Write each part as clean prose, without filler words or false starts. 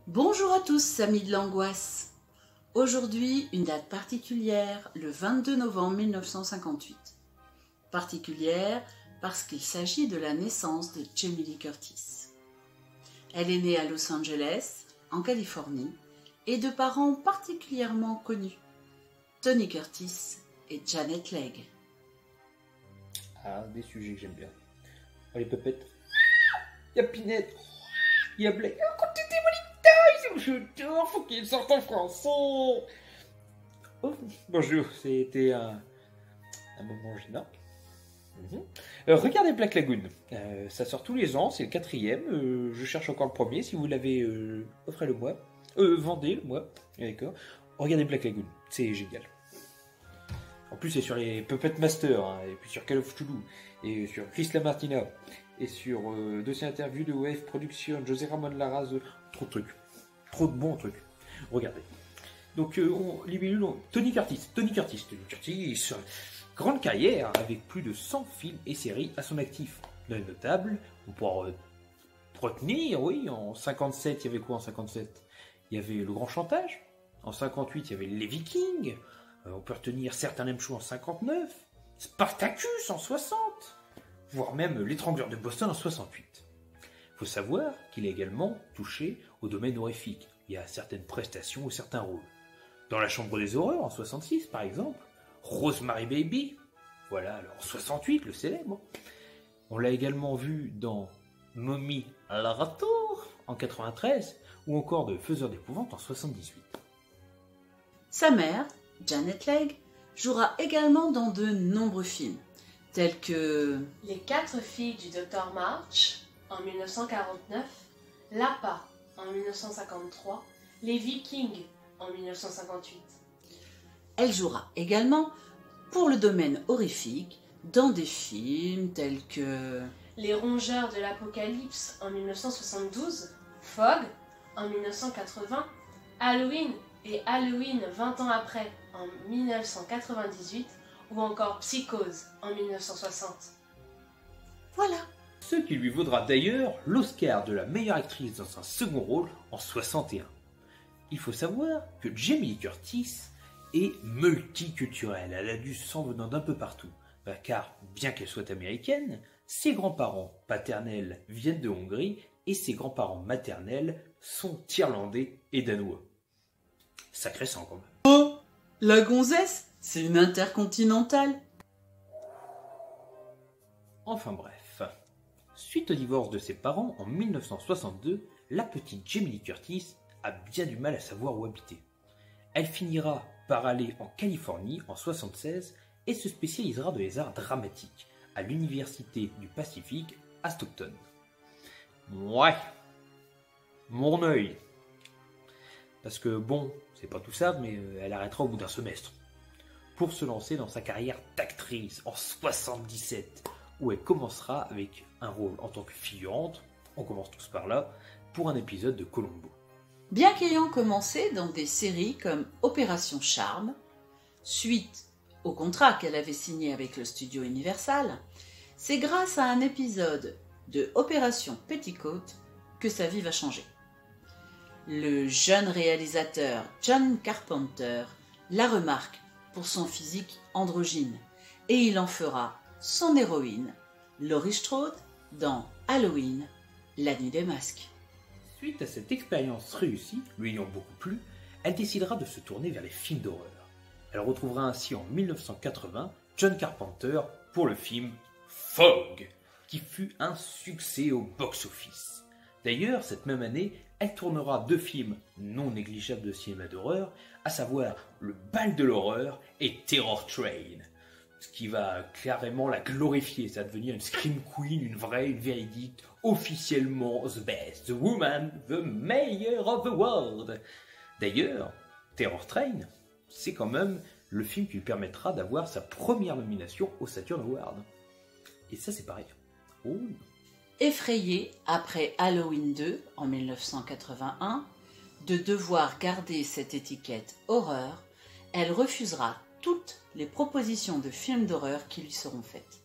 Bonjour à tous, amis de l'angoisse. Aujourd'hui, une date particulière, le 22 novembre 1958. Particulière parce qu'il s'agit de la naissance de Jamie Lee Curtis. Elle est née à Los Angeles, en Californie, et de parents particulièrement connus, Tony Curtis et Janet Leigh. Ah, des sujets que j'aime bien. Oh, les pupettes. Il y a Pinette. Il y a Blake. Oh, quand t'étais bonita, je faut qu'il sorte en français. Oh, bonjour, c'était un moment gênant. Regardez Black Lagoon. Ça sort tous les ans, c'est le 4e. Je cherche encore le premier. Si vous l'avez, offrez-le-moi. Vendez-le-moi. D'accord. Regardez Black Lagoon, c'est génial. En plus, c'est sur les Puppet Master, hein, et puis sur Call of Cthulhu, et sur Chris Lamartina, et sur dossier interview de Wave Production, José Ramon Larraz, trop de trucs. Trop de bons trucs. Regardez. Donc, Tony Curtis, grande carrière, avec plus de 100 films et séries à son actif. Dans les notables, on pourra retenir, oui, en 57, il y avait quoi en 57 ? Il y avait Le Grand Chantage, en 58, il y avait Les Vikings, on peut retenir Certains Lem Show en 59, Spartacus en 60, voire même L'Étrangleur de Boston en 68. Il faut savoir qu'il a également touché au domaine horrifique. Il y a certaines prestations ou certains rôles. Dans La Chambre des Horreurs en 66, par exemple, Rosemary Baby, voilà, alors 68, le célèbre. On l'a également vu dans Mommy à la ratour en 93, ou encore de Faiseur d'épouvante en 78. Sa mère, Janet Leigh, jouera également dans de nombreux films, tels que Les 4 filles du Dr March en 1949, L'Appât en 1953, Les Vikings en 1958. Elle jouera également pour le domaine horrifique dans des films tels que Les Rongeurs de l'Apocalypse en 1972, Fog en 1980, Halloween et Halloween 20 ans après en 1998 ou encore Psychose en 1960. Voilà. Ce qui lui vaudra d'ailleurs l'Oscar de la meilleure actrice dans un second rôle en 61. Il faut savoir que Jamie Lee Curtis est multiculturelle, elle a du sang venant d'un peu partout, car bien qu'elle soit américaine, ses grands-parents paternels viennent de Hongrie et ses grands-parents maternels sont irlandais et danois. Sacré sang quand même. Oh, la gonzesse, c'est une intercontinentale. Enfin bref. Suite au divorce de ses parents en 1962, la petite Jamie Lee Curtis a bien du mal à savoir où habiter. Elle finira par aller en Californie en 1976 et se spécialisera dans les arts dramatiques à l'Université du Pacifique à Stockton. Ouais, mon œil. Parce que bon, c'est pas tout ça, mais elle arrêtera au bout d'un semestre. Pour se lancer dans sa carrière d'actrice en 1977, où elle commencera avec un rôle en tant que figurante, on commence tous par là, pour un épisode de Columbo. Bien qu'ayant commencé dans des séries comme Opération Charme, suite au contrat qu'elle avait signé avec le studio Universal, c'est grâce à un épisode de Opération Petticoat que sa vie va changer. Le jeune réalisateur John Carpenter la remarque pour son physique androgyne et il en fera son héroïne, Laurie Strode, dans Halloween, la nuit des masques. Suite à cette expérience réussie, lui ayant beaucoup plu, elle décidera de se tourner vers les films d'horreur. Elle retrouvera ainsi en 1980 John Carpenter pour le film Fog, qui fut un succès au box-office. D'ailleurs, cette même année, elle tournera 2 films non négligeables de cinéma d'horreur, à savoir Le Bal de l'horreur et Terror Train. Ce qui va carrément la glorifier, ça va devenir une scream queen, une vraie, une véridique, officiellement the best, the woman, the mayor of the world. D'ailleurs, Terror Train, c'est quand même le film qui lui permettra d'avoir sa première nomination au Saturn Award. Et ça, c'est pareil. Oh. Effrayée, après Halloween 2 en 1981, de devoir garder cette étiquette horreur, elle refusera toutes les propositions de films d'horreur qui lui seront faites.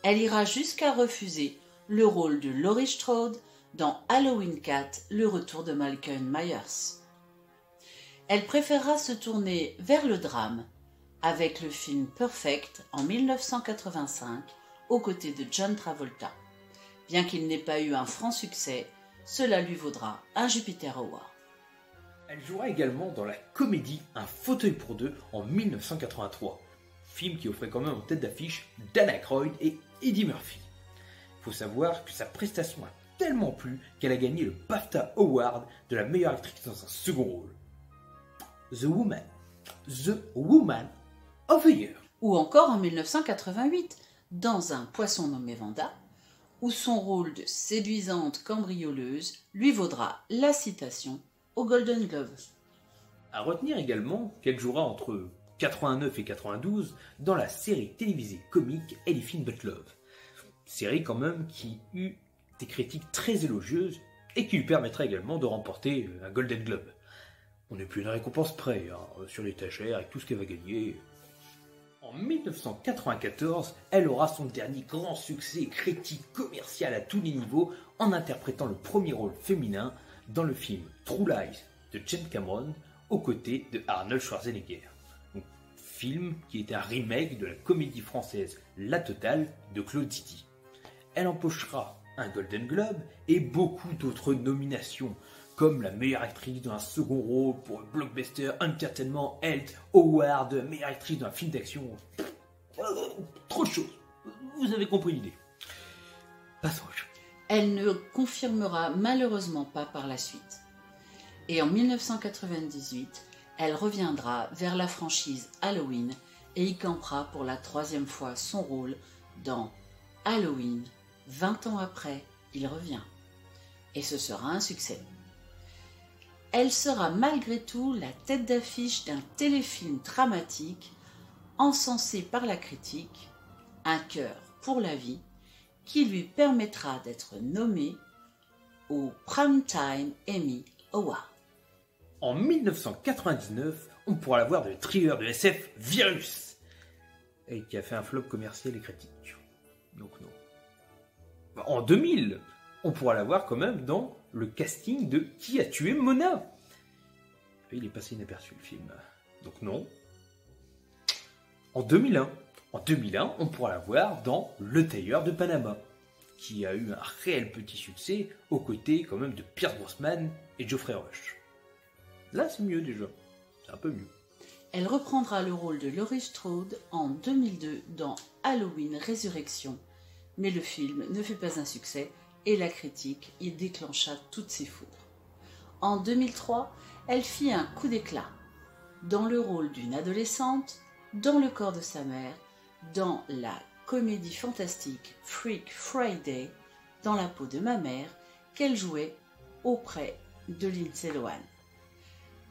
Elle ira jusqu'à refuser le rôle de Laurie Strode dans Halloween 4, le retour de Michael Myers. Elle préférera se tourner vers le drame avec le film Perfect en 1985 aux côtés de John Travolta. Bien qu'il n'ait pas eu un franc succès, cela lui vaudra un Jupiter Award. Elle jouera également dans la comédie Un fauteuil pour deux en 1983, film qui offrait quand même en tête d'affiche Dan Aykroyd et Eddie Murphy. Il faut savoir que sa prestation a tellement plu qu'elle a gagné le BAFTA Award de la meilleure actrice dans un second rôle. The Woman of the Year. Ou encore en 1988, dans Un poisson nommé Vanda, où son rôle de séduisante cambrioleuse lui vaudra la citation au Golden Globe. À retenir également qu'elle jouera entre 89 et 92 dans la série télévisée comique Anything But Love. Série quand même qui eut des critiques très élogieuses et qui lui permettra également de remporter un Golden Globe. On n'est plus une récompense près, sur l'étagère avec tout ce qu'elle va gagner. En 1994, elle aura son dernier grand succès critique commercial à tous les niveaux en interprétant le premier rôle féminin dans le film True Lies de James Cameron aux côtés de Arnold Schwarzenegger. Donc, film qui est un remake de la comédie française La Totale de Claude Zidi. Elle empochera un Golden Globe et beaucoup d'autres nominations comme la meilleure actrice dans un second rôle pour le blockbuster Entertainment Health Award, meilleure actrice dans un film d'action. Trop de choses. Vous avez compris l'idée. Passons au jeu. Elle ne confirmera malheureusement pas par la suite. Et en 1998, elle reviendra vers la franchise Halloween et y campera pour la 3e fois son rôle dans Halloween. 20 ans après, il revient. Et ce sera un succès. Elle sera malgré tout la tête d'affiche d'un téléfilm dramatique encensé par la critique, Un cœur pour la vie, qui lui permettra d'être nommée au Primetime Emmy Award. En 1999, on pourra la voir dans le thriller de SF Virus, et qui a fait un flop commercial et critique. Donc non. En 2000, on pourra la voir quand même dans le casting de Qui a tué Mona. Il est passé inaperçu le film. Donc non. En 2001, on pourra la voir dans Le Tailleur de Panama, qui a eu un réel petit succès aux côtés quand même de Pierce Brosnan et Geoffrey Rush. Là, c'est mieux déjà. C'est un peu mieux. Elle reprendra le rôle de Laurie Strode en 2002 dans Halloween Résurrection, mais le film ne fait pas un succès et la critique y déclencha toutes ses foudres. En 2003, elle fit un coup d'éclat dans le rôle d'une adolescente, dans le corps de sa mère, dans la comédie fantastique Freak Friday, dans la peau de ma mère, qu'elle jouait auprès de Lindsay Lohan.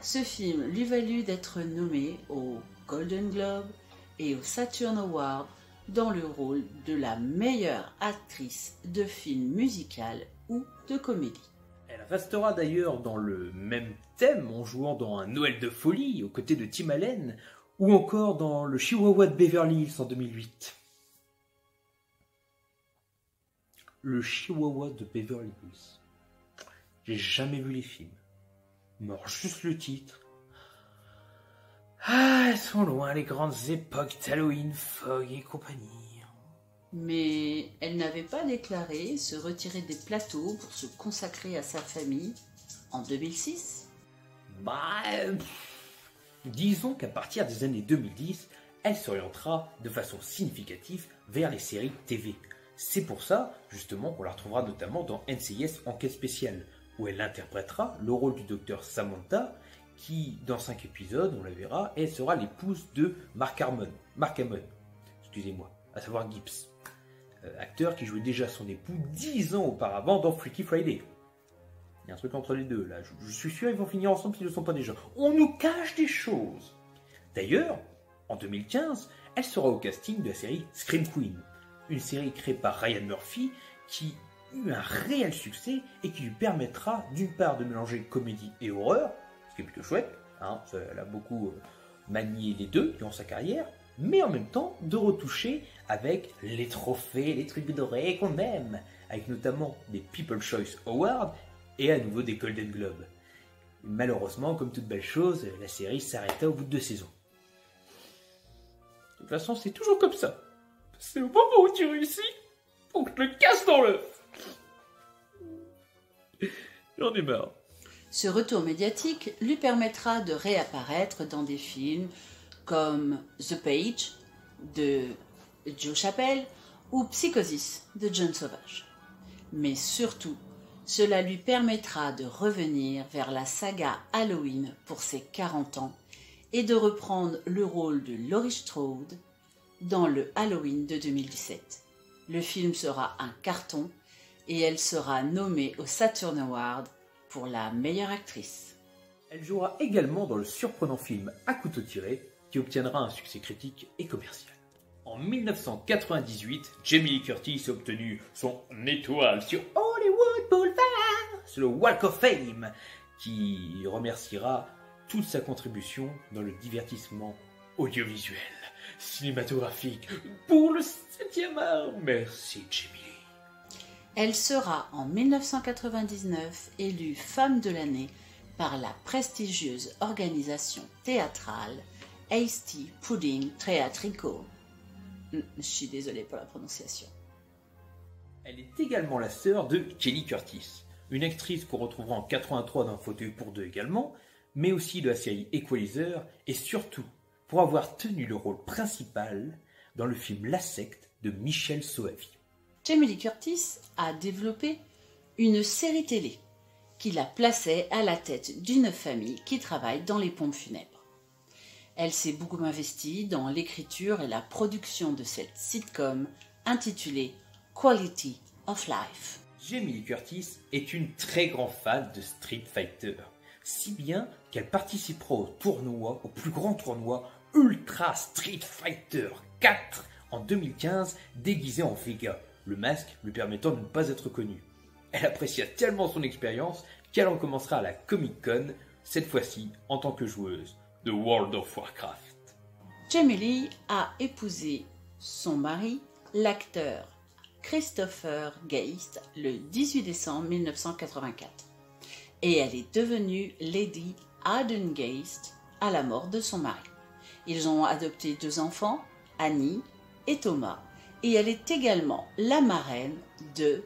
Ce film lui valut d'être nommée au Golden Globe et au Saturn Award dans le rôle de la meilleure actrice de film musical ou de comédie. Elle restera d'ailleurs dans le même thème en jouant dans Un Noël de folie aux côtés de Tim Allen ou encore dans Le Chihuahua de Beverly Hills en 2008. Le Chihuahua de Beverly Hills. J'ai jamais vu les films. Mort juste le titre. Ah, elles sont loin les grandes époques d'Halloween, Fogg et compagnie. Mais elle n'avait pas déclaré se retirer des plateaux pour se consacrer à sa famille en 2006. Disons qu'à partir des années 2010, elle s'orientera de façon significative vers les séries TV. C'est pour ça, justement, qu'on la retrouvera notamment dans NCIS Enquête Spéciale, où elle interprétera le rôle du docteur Samantha, qui, dans 5 épisodes, on la verra, elle sera l'épouse de Mark Hammond, excusez-moi, à savoir Gibbs, acteur qui jouait déjà son époux 10 ans auparavant dans Freaky Friday. Il y a un truc entre les deux, là, je suis sûr ils vont finir ensemble s'ils ne le sont pas déjà. On nous cache des choses. D'ailleurs, en 2015, elle sera au casting de la série Scream Queen, une série créée par Ryan Murphy qui eut un réel succès et qui lui permettra d'une part de mélanger comédie et horreur, ce qui est plutôt chouette, elle a beaucoup manié les deux durant sa carrière, mais en même temps de retoucher avec les trophées, les trucs dorés qu'on aime, avec notamment des People's Choice Awards et à nouveau des Golden Globes. Malheureusement, comme toute belle chose, la série s'arrêta au bout de 2 saisons. De toute façon, c'est toujours comme ça. C'est au moment où tu réussis, on te le casse dans l'œuf. J'en ai marre. Ce retour médiatique lui permettra de réapparaître dans des films comme The Page de Joe Chappelle ou Psychosis de John Sauvage. Mais surtout, cela lui permettra de revenir vers la saga Halloween pour ses 40 ans et de reprendre le rôle de Laurie Strode dans le Halloween de 2017. Le film sera un carton et elle sera nommée au Saturn Award pour la meilleure actrice. Elle jouera également dans le surprenant film À couteau tiré, qui obtiendra un succès critique et commercial. En 1998, Jamie Lee Curtis a obtenu son étoile sur Hollywood Boulevard, sur le Walk of Fame, qui remerciera toute sa contribution dans le divertissement audiovisuel, cinématographique, pour le 7e art. Merci Jamie Lee. Elle sera en 1999 élue femme de l'année par la prestigieuse organisation théâtrale Hasty Pudding Theatrical. Je suis désolée pour la prononciation. Elle est également la sœur de Kelly Curtis, une actrice qu'on retrouvera en 83 dans Fauteuil pour deux également, mais aussi de la série Equalizer, et surtout pour avoir tenu le rôle principal dans le film La Secte de Michel Soavi. Jamie Lee Curtis a développé une série télé qui la plaçait à la tête d'une famille qui travaille dans les pompes funèbres. Elle s'est beaucoup investie dans l'écriture et la production de cette sitcom intitulée Quality of Life. Jamie Lee Curtis est une très grande fan de Street Fighter, si bien qu'elle participera au plus grand tournoi Ultra Street Fighter 4 en 2015, déguisée en Vega, le masque lui permettant de ne pas être connue. Elle apprécia tellement son expérience qu'elle recommencera à la Comic Con, cette fois-ci en tant que joueuse de World of Warcraft. Jamie Lee a épousé son mari, l'acteur Christopher Geist, le 18 décembre 1984. Et elle est devenue Lady Arden Geist à la mort de son mari. Ils ont adopté 2 enfants, Annie et Thomas, et elle est également la marraine de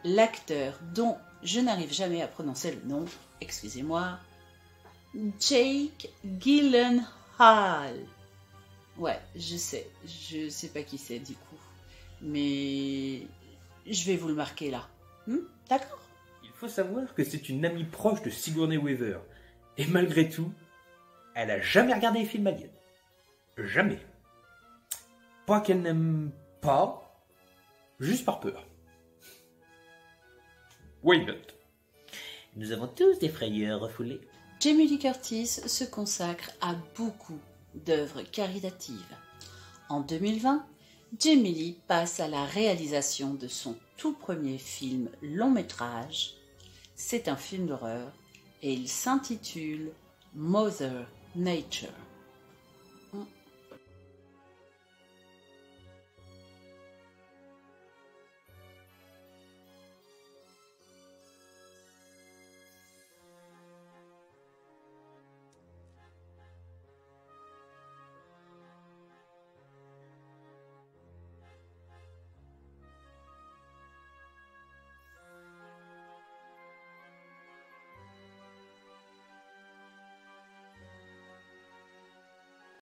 l'acteur dont je n'arrive jamais à prononcer le nom, excusez-moi, Jake Gyllenhaal. Ouais, je sais pas qui c'est du coup, mais je vais vous le marquer là. D'accord? Il faut savoir que c'est une amie proche de Sigourney Weaver, et malgré tout, elle a jamais regardé les films aliens. Jamais. Pas qu'elle n'aime pas, juste par peur. Why not? Nous avons tous des frayeurs refoulées. Jamie Lee Curtis se consacre à beaucoup d'œuvres caritatives. En 2020, Jamie Lee passe à la réalisation de son tout premier film long métrage. C'est un film d'horreur et il s'intitule Mother Nature.